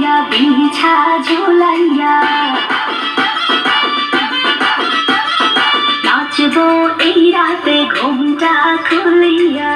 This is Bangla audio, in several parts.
ঝুলাইয়া বিছা ঝুলাইয়া নাচবো এই রাতে ঘুমটা খুলিয়া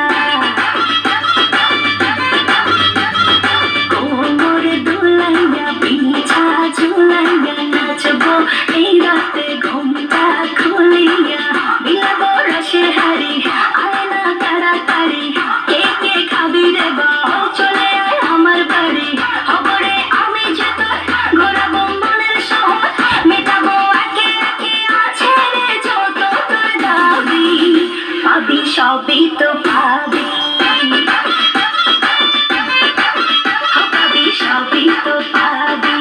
কোমর দুলাইয়া বিছা ঝুলাইয়া নাচবো এই রাতে ঘুমটা খুলিয়া বিলাবো রসে হারি আয়না তাড়াতাড়ি কে কে খাবি রে বল চলে আয় আমার বাড়ি খবরে আমি যে তোর ঘোরাবো মনের শহর মেটাবো একে একে আছে রে যত তোর দাবি পাবি সবই তো পাবি পাবি সবই তো পাবি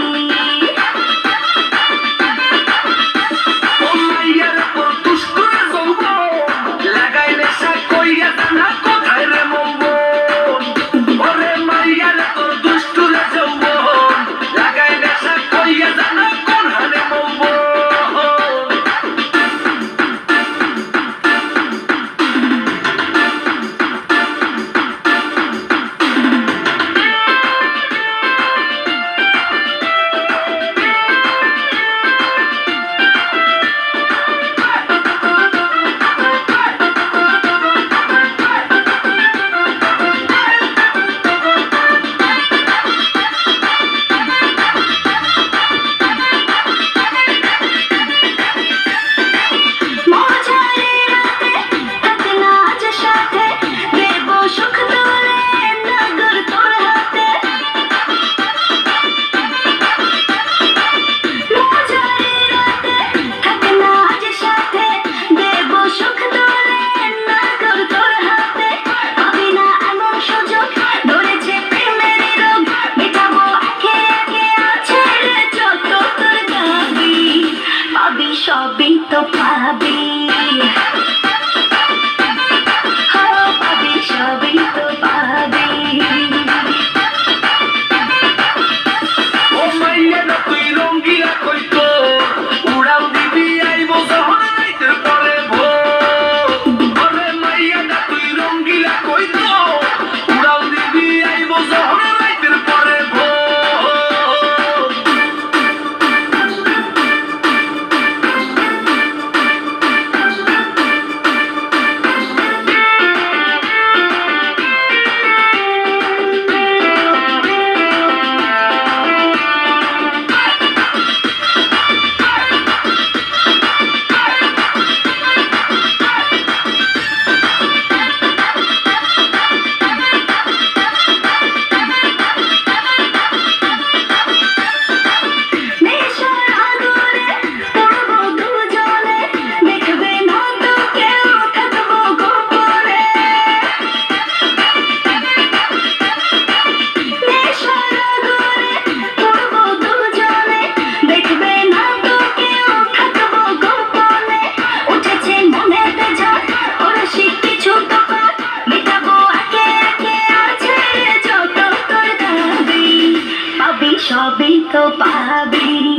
সবই তো পাবি পাবি সবই তো পাবি ও মাইয়া না তুই রঙ্গিলা কইতো উড়াল দিবি আইবো যখন রাইতের পরে ভোর ওরে মাইয়া না তুই রঙ্গিলা কইতো উড়াল দিবি আইবো যখন রাইতের পরে ভোর সবই তো পাবি